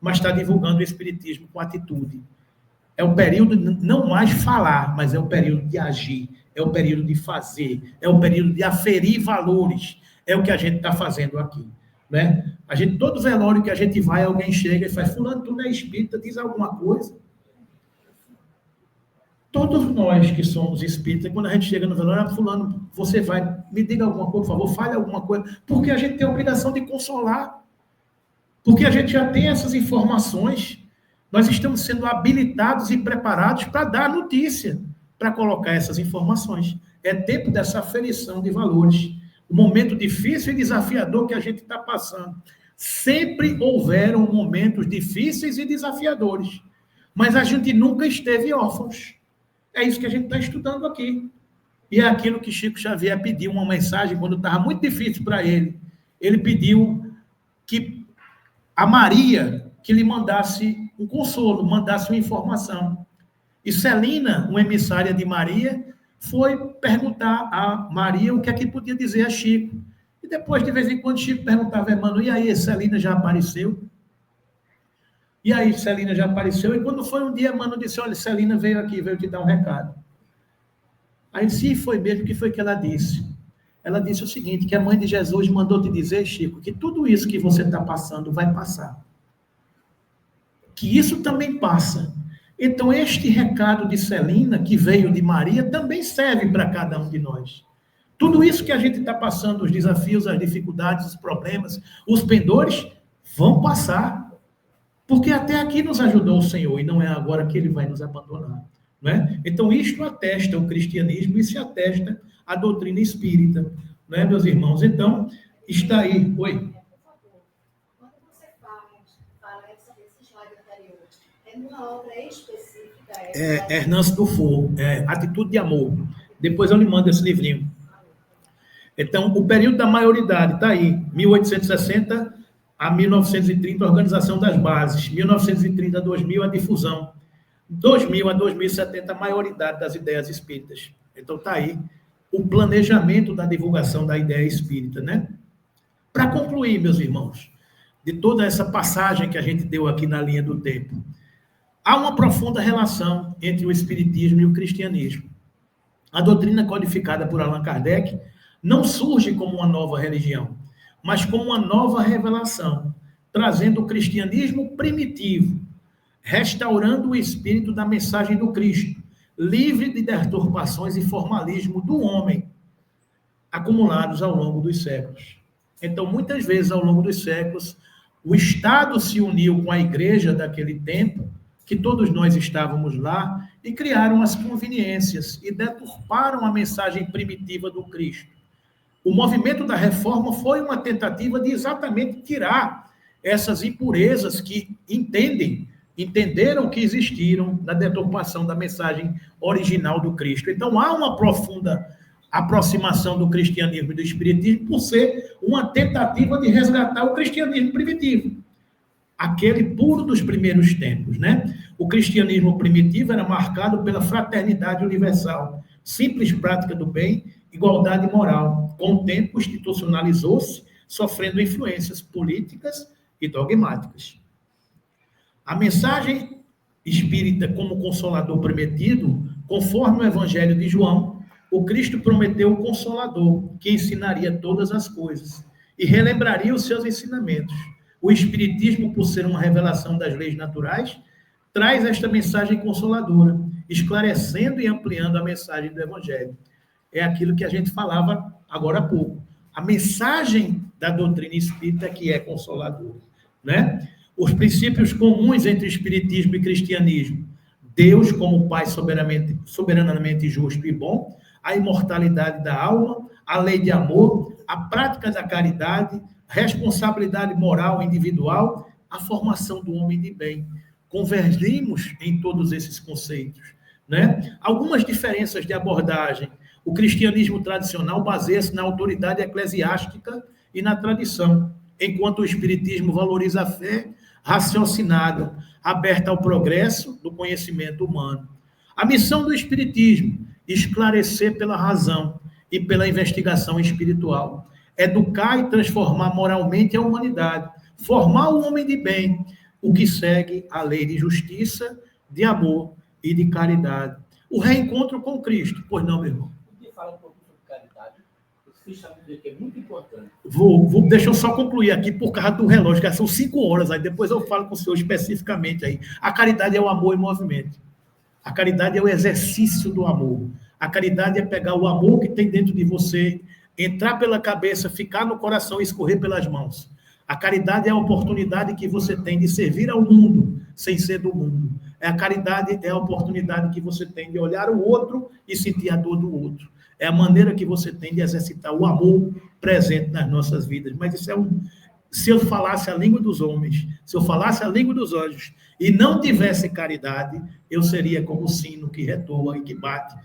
mas está divulgando o espiritismo com atitude. É o período de não mais falar, mas é o período de agir, é o período de fazer, é o período de aferir valores, é o que a gente está fazendo aqui, né? Todo velório que a gente vai, alguém chega e faz, fulano, tu não é espírita, diz alguma coisa. Todos nós que somos espíritas, quando a gente chega no velório, fulano, você vai, me diga alguma coisa, por favor, fale alguma coisa, porque a gente tem a obrigação de consolar. Porque a gente já tem essas informações, nós estamos sendo habilitados e preparados para dar notícia, para colocar essas informações. É tempo dessa aferição de valores. O momento difícil e desafiador que a gente está passando. Sempre houveram momentos difíceis e desafiadores, mas a gente nunca esteve órfãos. É isso que a gente está estudando aqui. E é aquilo que Chico Xavier pediu, uma mensagem, quando estava muito difícil para ele. Ele pediu que a Maria que lhe mandasse um consolo, mandasse uma informação. E Celina, uma emissária de Maria, foi perguntar a Maria o que é que podia dizer a Chico. E depois, de vez em quando, Chico perguntava a Emmanuel, e aí, Celina já apareceu? E aí, Celina já apareceu? E quando foi um dia, Emmanuel disse, olha, Celina veio aqui, veio te dar um recado. Aí, sim, foi mesmo, o que foi que ela disse? Ela disse o seguinte, que a mãe de Jesus mandou te dizer, Chico, que tudo isso que você está passando vai passar. Que isso também passa. Então, este recado de Celina, que veio de Maria, também serve para cada um de nós. Tudo isso que a gente está passando, os desafios, as dificuldades, os problemas, os pendores, vão passar. Porque até aqui nos ajudou o Senhor, e não é agora que Ele vai nos abandonar. Não é? Então, isto atesta o cristianismo e se atesta a doutrina espírita, não é, meus irmãos? Então, está aí. Oi. Quando você fala esse slide anterior, é numa obra específica? Hernandes Dufour, Atitude de Amor. Depois eu lhe mando esse livrinho. Então, o período da maioridade está aí, 1860 a 1930, a organização das bases, 1930 a 2000, a difusão, 2000 a 2070, a maioridade das ideias espíritas. Então, está aí o planejamento da divulgação da ideia espírita, né? Para concluir, meus irmãos, de toda essa passagem que a gente deu aqui na linha do tempo, há uma profunda relação entre o espiritismo e o cristianismo. A doutrina codificada por Allan Kardec não surge como uma nova religião, mas como uma nova revelação, trazendo o cristianismo primitivo, restaurando o espírito da mensagem do Cristo, livre de deturpações e formalismo do homem, acumulados ao longo dos séculos. Então, muitas vezes, ao longo dos séculos, o Estado se uniu com a igreja daquele tempo, que todos nós estávamos lá, e criaram as conveniências e deturparam a mensagem primitiva do Cristo. O movimento da reforma foi uma tentativa de exatamente tirar essas impurezas que entenderam que existiram na deturpação da mensagem original do Cristo. Então, há uma profunda aproximação do cristianismo e do espiritismo por ser uma tentativa de resgatar o cristianismo primitivo, aquele puro dos primeiros tempos, né? O cristianismo primitivo era marcado pela fraternidade universal, simples prática do bem, igualdade moral. Com o tempo, institucionalizou-se, sofrendo influências políticas e dogmáticas. A mensagem espírita como consolador prometido, conforme o Evangelho de João, o Cristo prometeu o Consolador, que ensinaria todas as coisas e relembraria os seus ensinamentos. O Espiritismo, por ser uma revelação das leis naturais, traz esta mensagem consoladora, esclarecendo e ampliando a mensagem do Evangelho. É aquilo que a gente falava agora há pouco. A mensagem da doutrina espírita que é consoladora, né? Os princípios comuns entre Espiritismo e Cristianismo: Deus como Pai soberanamente justo e bom, a imortalidade da alma, a lei de amor, a prática da caridade, responsabilidade moral individual, a formação do homem de bem. Convergimos em todos esses conceitos, né? Algumas diferenças de abordagem. O cristianismo tradicional baseia-se na autoridade eclesiástica e na tradição, enquanto o espiritismo valoriza a fé raciocinada, aberta ao progresso do conhecimento humano. A missão do espiritismo: esclarecer pela razão e pela investigação espiritual, educar e transformar moralmente a humanidade, formar o homem de bem, o que segue a lei de justiça, de amor e de caridade. O reencontro com Cristo. Pois não, meu irmão? Fala um pouco sobre caridade. Isso é muito importante. Deixa eu só concluir aqui por causa do relógio, que são 5 horas, aí depois eu falo com o senhor especificamente aí. A caridade é o amor em movimento. A caridade é o exercício do amor. A caridade é pegar o amor que tem dentro de você, entrar pela cabeça, ficar no coração e escorrer pelas mãos. A caridade é a oportunidade que você tem de servir ao mundo sem ser do mundo. A caridade é a oportunidade que você tem de olhar o outro e sentir a dor do outro. É a maneira que você tem de exercitar o amor presente nas nossas vidas. Mas isso se eu falasse a língua dos homens, se eu falasse a língua dos anjos e não tivesse caridade, eu seria como o sino que retoa e que bate.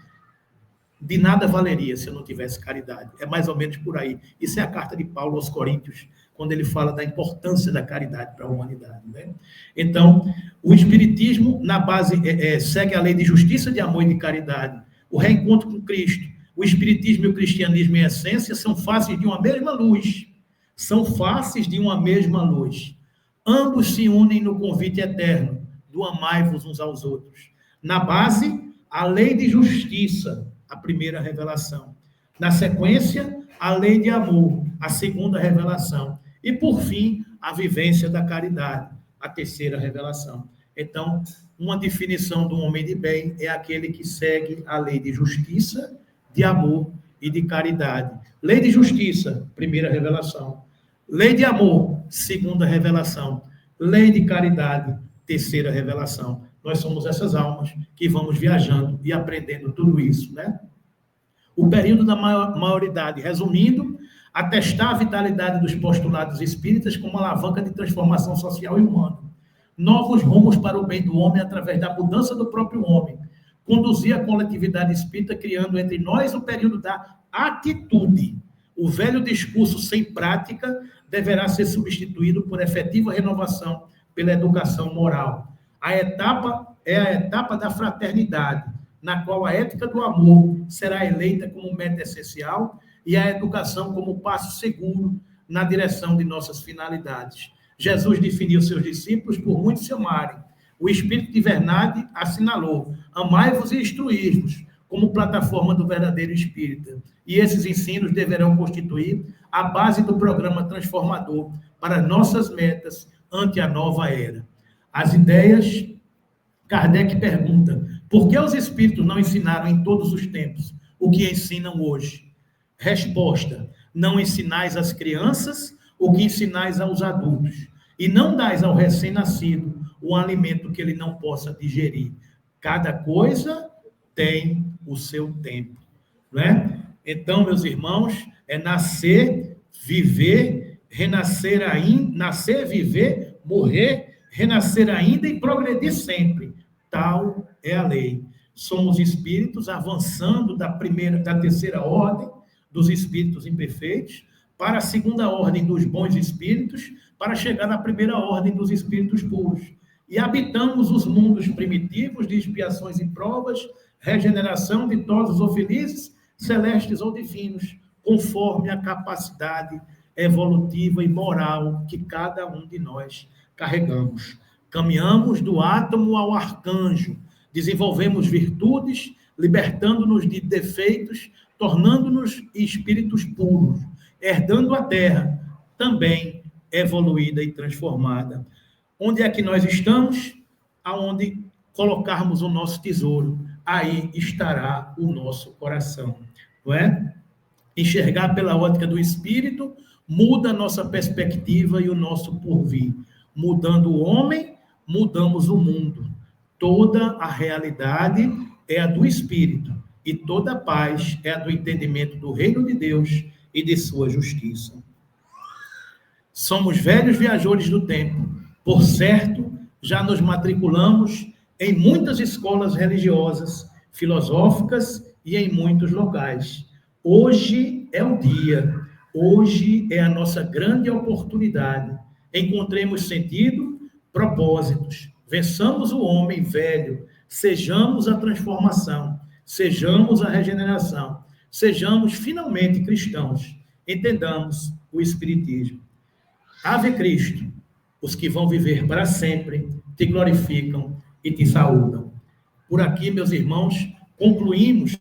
De nada valeria se eu não tivesse caridade. É mais ou menos por aí. Isso é a carta de Paulo aos Coríntios, quando ele fala da importância da caridade para a humanidade, né? Então, o Espiritismo, na base, segue a lei de justiça, de amor e de caridade. O reencontro com Cristo. O Espiritismo e o cristianismo, em essência, são faces de uma mesma luz. São faces de uma mesma luz. Ambos se unem no convite eterno do amai-vos uns aos outros. Na base, a lei de justiça, a primeira revelação. Na sequência, a lei de amor, a segunda revelação. E, por fim, a vivência da caridade, a terceira revelação. Então, uma definição do homem de bem é aquele que segue a lei de justiça, de amor e de caridade. Lei de justiça, primeira revelação. Lei de amor, segunda revelação. Lei de caridade, terceira revelação. Nós somos essas almas que vamos viajando e aprendendo tudo isso, né? o período da maioridade. Resumindo, atestar a vitalidade dos postulados espíritas como alavanca de transformação social e humana. Novos rumos para o bem do homem através da mudança do próprio homem. Conduzir a coletividade espírita, criando entre nós o período da atitude. O velho discurso sem prática deverá ser substituído por efetiva renovação pela educação moral. A etapa é a etapa da fraternidade, na qual a ética do amor será eleita como meta essencial e a educação como passo seguro na direção de nossas finalidades. Jesus definiu seus discípulos por muitos se amarem. O Espírito de verdade assinalou: amai-vos e instruí-vos, como plataforma do verdadeiro Espírita. E esses ensinos deverão constituir a base do programa transformador para nossas metas ante a nova era. As ideias, Kardec pergunta: por que os Espíritos não ensinaram em todos os tempos o que ensinam hoje? Resposta: não ensinais às crianças o que ensinais aos adultos, e não dais ao recém-nascido um alimento que ele não possa digerir. Cada coisa tem o seu tempo, não é? Então, meus irmãos, é nascer, viver, renascer ainda, nascer, viver, morrer, renascer ainda e progredir sempre. Tal é a lei. Somos espíritos avançando da terceira ordem dos espíritos imperfeitos para a segunda ordem dos bons espíritos, para chegar na primeira ordem dos espíritos puros. E habitamos os mundos primitivos de expiações e provas, regeneração, ditosos ou felizes, celestes ou divinos, conforme a capacidade evolutiva e moral que cada um de nós carregamos. Caminhamos do átomo ao arcanjo, desenvolvemos virtudes, libertando-nos de defeitos, tornando-nos espíritos puros, herdando a terra, também evoluída e transformada. Onde é que nós estamos? Aonde colocarmos o nosso tesouro, aí estará o nosso coração, não é? Enxergar pela ótica do Espírito muda a nossa perspectiva e o nosso porvir. Mudando o homem, mudamos o mundo. Toda a realidade é a do Espírito, e toda a paz é a do entendimento do reino de Deus e de sua justiça. Somos velhos viajores do tempo. Por certo, já nos matriculamos em muitas escolas religiosas, filosóficas e em muitos locais. Hoje é o dia, hoje é a nossa grande oportunidade. Encontremos sentido, propósitos, vençamos o homem velho, sejamos a transformação, sejamos a regeneração, sejamos finalmente cristãos, entendamos o Espiritismo. Ave Cristo, os que vão viver para sempre te glorificam e te saúdam. Por aqui, meus irmãos, concluímos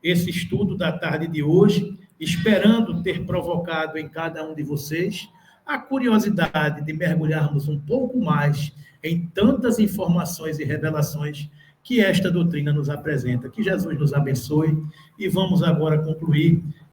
esse estudo da tarde de hoje, esperando ter provocado em cada um de vocês a curiosidade de mergulharmos um pouco mais em tantas informações e revelações que esta doutrina nos apresenta. Que Jesus nos abençoe e vamos agora concluir